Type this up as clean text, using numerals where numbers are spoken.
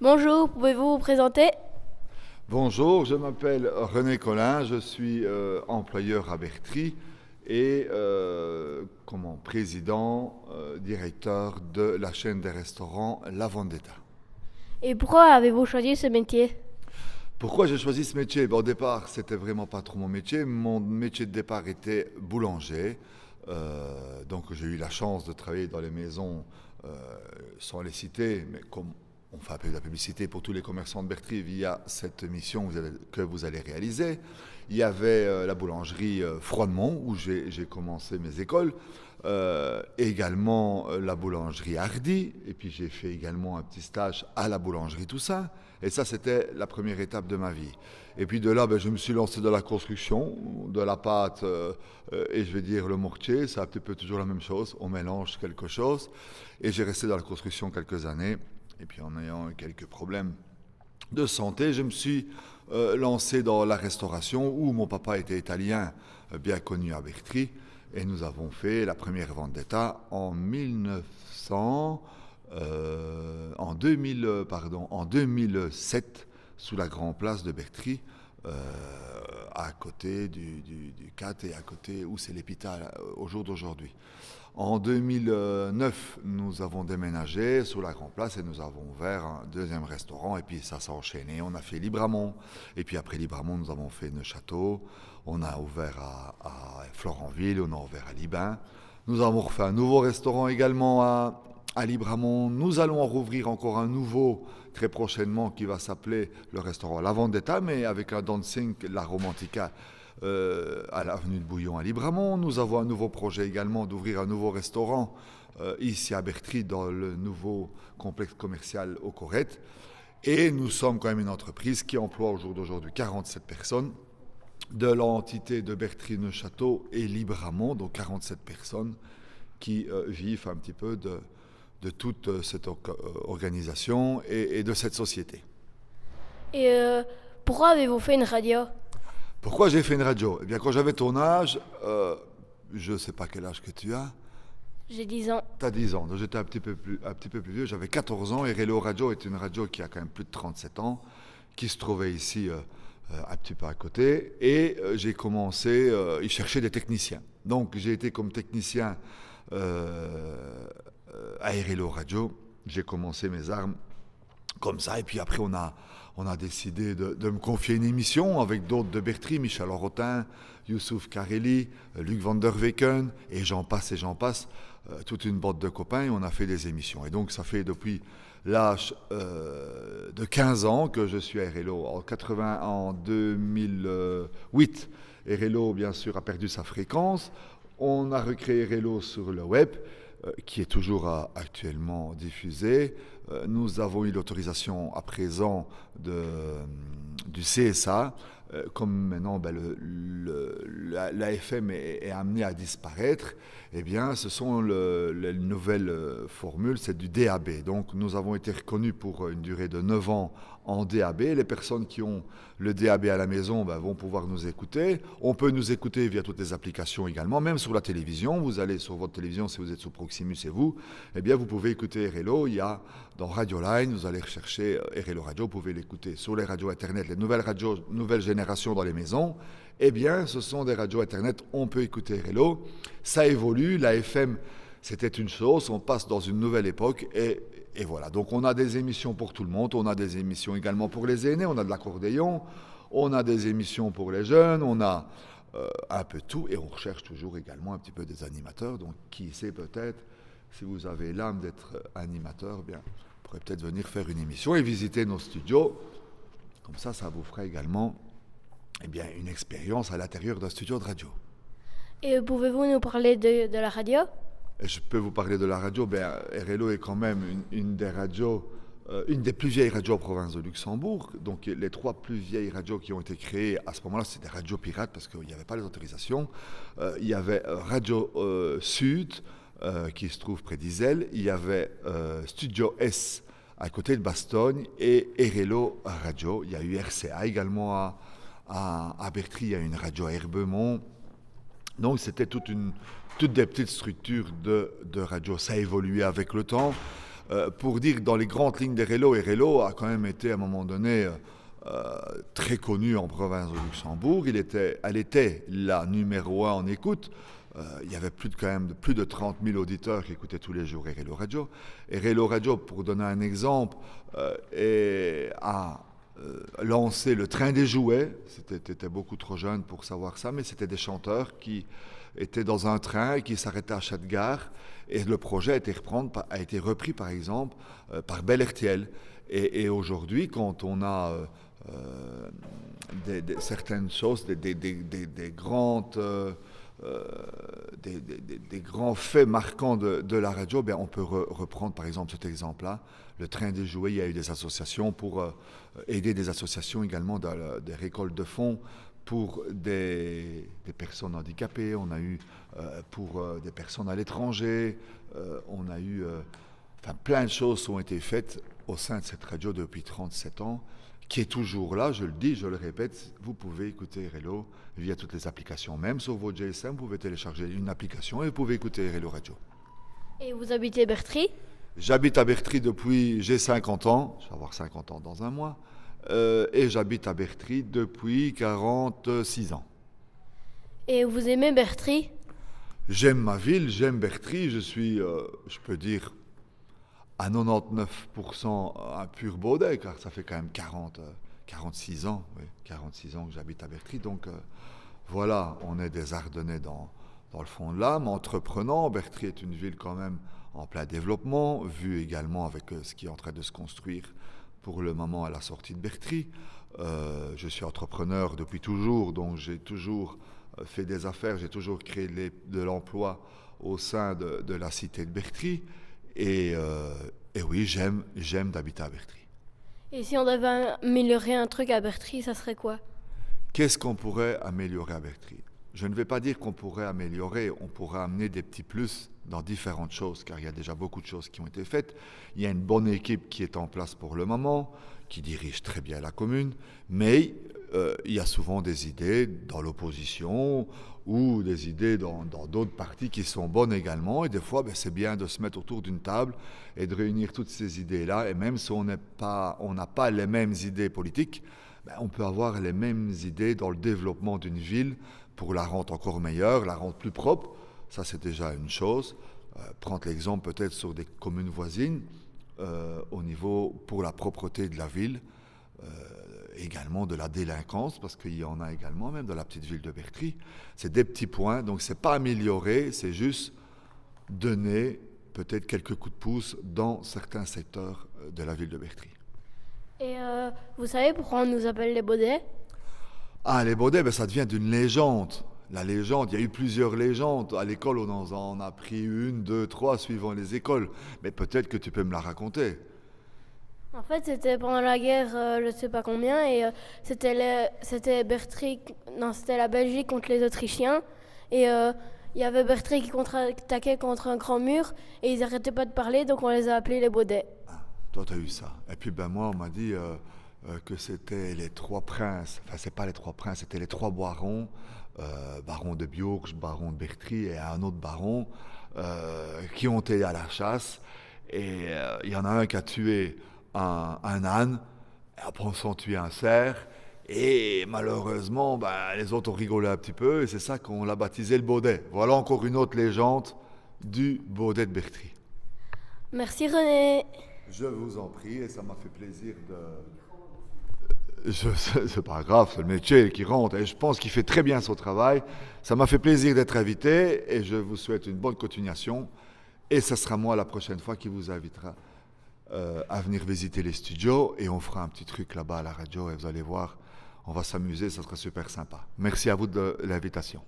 Bonjour, pouvez-vous vous présenter? Bonjour, je m'appelle René Collin, je suis employeur à Bertry et président, directeur de la chaîne des restaurants La Vendetta. Et pourquoi avez-vous choisi ce métier? Pourquoi j'ai choisi ce métier? Au départ, c'était vraiment pas trop mon métier. Mon métier de départ était boulanger. Donc j'ai eu la chance de travailler dans les maisons, euh, sans les citer, mais comme on fait un peu de la publicité pour tous les commerçants de Bertry via cette mission que vous allez réaliser. Il y avait la boulangerie Froidemont où j'ai commencé mes écoles. Également la boulangerie Hardy, et puis j'ai fait également un petit stage à la boulangerie Toussaint, et ça c'était la première étape de ma vie. Et puis de là, je me suis lancé dans la construction, de la pâte, et je vais dire le mortier, c'est un petit peu toujours la même chose, on mélange quelque chose, et j'ai resté dans la construction quelques années, et puis en ayant eu quelques problèmes de santé, je me suis lancé dans la restauration, où mon papa était italien, bien connu à Bertry. Et nous avons fait la première vendetta en 2007, sous la Grand Place de Bertry, à côté du CAT et à côté où c'est l'hôpital au jour d'aujourd'hui. En 2009, nous avons déménagé sous la Grand Place et nous avons ouvert un deuxième restaurant. Et puis ça s'est enchaîné. On a fait Libramont. Et puis après Libramont, nous avons fait Neuchâteau. On a ouvert à Florenville. On a ouvert à Libin. Nous avons refait un nouveau restaurant également à Libramont. Nous allons en rouvrir encore un nouveau très prochainement qui va s'appeler le restaurant La Vendetta, mais avec un dancing, la Romantica, à l'avenue de Bouillon à Libramont. Nous avons un nouveau projet également d'ouvrir un nouveau restaurant ici à Bertry dans le nouveau complexe commercial au Corrette. Et nous sommes quand même une entreprise qui emploie au jour d'aujourd'hui 47 personnes de l'entité de Bertry-Neuchâteau et Libramont, donc 47 personnes qui vivent un petit peu de toute cette organisation et de cette société. Et pourquoi avez-vous fait une radio? Pourquoi j'ai fait une radio? Eh bien, quand j'avais ton âge, je ne sais pas quel âge que tu as. J'ai 10 ans. Tu as 10 ans, donc j'étais un petit peu plus vieux. J'avais 14 ans et Relo Radio est une radio qui a quand même plus de 37 ans, qui se trouvait ici un petit peu à côté. Et j'ai commencé, ils cherchaient des techniciens. Donc j'ai été comme technicien à Relo Radio. J'ai commencé mes armes comme ça. Et puis après, on a décidé de me confier une émission avec d'autres de Bertry, Michel Orotin, Youssouf Kareli, Luc van der Weken, et j'en passe, toute une bande de copains, et on a fait des émissions. Et donc, ça fait depuis l'âge de 15 ans que je suis à RLO. En 2008, RLO, bien sûr, a perdu sa fréquence. On a recréé RLO sur le web, qui est toujours actuellement diffusé. Nous avons eu l'autorisation à présent du CSA. Comme maintenant la FM est amenée à disparaître, eh bien, ce sont les nouvelles formules, c'est du DAB. Donc, nous avons été reconnus pour une durée de 9 ans en DAB. Les personnes qui ont le DAB à la maison vont pouvoir nous écouter. On peut nous écouter via toutes les applications également, même sur la télévision. Vous allez sur votre télévision, si vous êtes sous Proximus et vous, eh bien, vous pouvez écouter RLO. Il y a dans Radio Line, vous allez rechercher RLO Radio, vous pouvez l'écouter sur les radios Internet, les nouvelles radios, nouvelle génération dans les maisons. Eh bien, ce sont des radios Internet, on peut écouter RLO. Ça évolue, la FM, c'était une chose, on passe dans une nouvelle époque et voilà. Donc on a des émissions pour tout le monde, on a des émissions également pour les aînés, on a de l'accordéon, on a des émissions pour les jeunes, on a un peu tout et on recherche toujours également un petit peu des animateurs. Donc qui sait, peut-être, si vous avez l'âme d'être animateur, bien, vous pourrez peut-être venir faire une émission et visiter nos studios. Comme ça vous fera également une expérience à l'intérieur d'un studio de radio. Et pouvez-vous nous parler de la radio? Je peux vous parler de la radio. RLO est quand même une des radios, une des plus vieilles radios en province de Luxembourg. Donc les 3 plus vieilles radios qui ont été créées à ce moment-là, c'est des radios pirates parce qu'il n'y avait pas les autorisations. Il y avait Radio Sud, qui se trouve près d'Iselle. Il y avait Studio S à côté de Bastogne et RLO Radio. Il y a eu RCA également à Bertry. Il y a une radio à Herbemont. Donc c'était toutes des petites structures de radio. Ça a évolué avec le temps. pour dire que dans les grandes lignes d'Erelo, Erelo a quand même été à un moment donné très connue en province de Luxembourg. Elle était la numéro 1 en écoute. Il y avait quand même plus de 30 000 auditeurs qui écoutaient tous les jours Erelo Radio. Erelo Radio, pour donner un exemple, a lancé le train des jouets. C'était beaucoup trop jeune pour savoir ça, mais c'était des chanteurs qui étaient dans un train et qui s'arrêtaient à chaque gare. Et le projet a été repris, par exemple, par Bel RTL. Et aujourd'hui, quand on a certaines choses, des grands faits marquants de la radio, ben on peut reprendre par exemple cet exemple-là. Le train des jouets, il y a eu des associations pour aider des associations également des récoltes de fonds pour des personnes handicapées, on a eu pour des personnes à l'étranger, on a eu... plein de choses ont été faites au sein de cette radio depuis 37 ans, qui est toujours là, je le dis, je le répète, vous pouvez écouter Erelo via toutes les applications. Même sur votre GSM, vous pouvez télécharger une application et vous pouvez écouter Erelo Radio. Et vous habitez Bertry? J'habite à Bertry depuis, j'ai 50 ans, je vais avoir 50 ans dans un mois, et j'habite à Bertry depuis 46 ans. Et vous aimez Bertry? J'aime ma ville, j'aime Bertry, je suis, je peux dire, à 99% un pur Baudet, car ça fait quand même 46 ans, oui, 46 ans que j'habite à Bertry. Donc voilà, on est des Ardennais dans le fond de l'âme, entreprenant. Bertry est une ville quand même en plein développement, vu également avec ce qui est en train de se construire pour le moment à la sortie de Bertry. Je suis entrepreneur depuis toujours, donc j'ai toujours fait des affaires, j'ai toujours créé de l'emploi au sein de la cité de Bertry. Et oui, j'aime d'habiter à Bertry. Et si on devait améliorer un truc à Bertry, ça serait quoi? Qu'est-ce qu'on pourrait améliorer à Bertry? Je ne vais pas dire qu'on pourrait améliorer, on pourrait amener des petits plus dans différentes choses, car il y a déjà beaucoup de choses qui ont été faites. Il y a une bonne équipe qui est en place pour le moment, qui dirige très bien la commune, mais il y a souvent des idées dans l'opposition ou des idées dans d'autres partis qui sont bonnes également. Et des fois, c'est bien de se mettre autour d'une table et de réunir toutes ces idées-là. Et même si on n'a pas les mêmes idées politiques, on peut avoir les mêmes idées dans le développement d'une ville pour la rendre encore meilleure, la rendre plus propre. Ça, c'est déjà une chose. Prendre l'exemple peut-être sur des communes voisines, au niveau pour la propreté de la ville, également de la délinquance, parce qu'il y en a également, même dans la petite ville de Bertry. C'est des petits points, donc c'est pas améliorer, c'est juste donner peut-être quelques coups de pouce dans certains secteurs de la ville de Bertry. Et vous savez pourquoi on nous appelle les Baudets? Ah, les Baudets, ça devient d'une légende. La légende, il y a eu plusieurs légendes. À l'école, on en a pris 1, 2, 3, suivant les écoles. Mais peut-être que tu peux me la raconter. En fait, c'était pendant la guerre, je ne sais pas combien, et c'était Bertry, non, c'était la Belgique contre les Autrichiens, et il y avait Bertry qui contre-attaquait contre un grand mur, et ils n'arrêtaient pas de parler, donc on les a appelés les Baudets. Ah, toi, tu as eu ça. Et puis, moi, on m'a dit que c'était les 3 princes, enfin, c'est pas les 3 princes, c'était les 3 barons, baron de Biourge, baron de Bertry et un autre baron, qui ont été à la chasse, et il y en a un qui a tué un âne, en pensant tuer un cerf, et malheureusement, les autres ont rigolé un petit peu, et c'est ça qu'on l'a baptisé le Baudet. Voilà encore une autre légende du Baudet de Bertry. Merci René. Je vous en prie, et ça m'a fait plaisir c'est pas grave, c'est le métier qui rentre, et je pense qu'il fait très bien son travail. Ça m'a fait plaisir d'être invité, et je vous souhaite une bonne continuation, et ce sera moi la prochaine fois qui vous invitera à venir visiter les studios, et on fera un petit truc là-bas à la radio, et vous allez voir, on va s'amuser, ça sera super sympa. Merci à vous de l'invitation.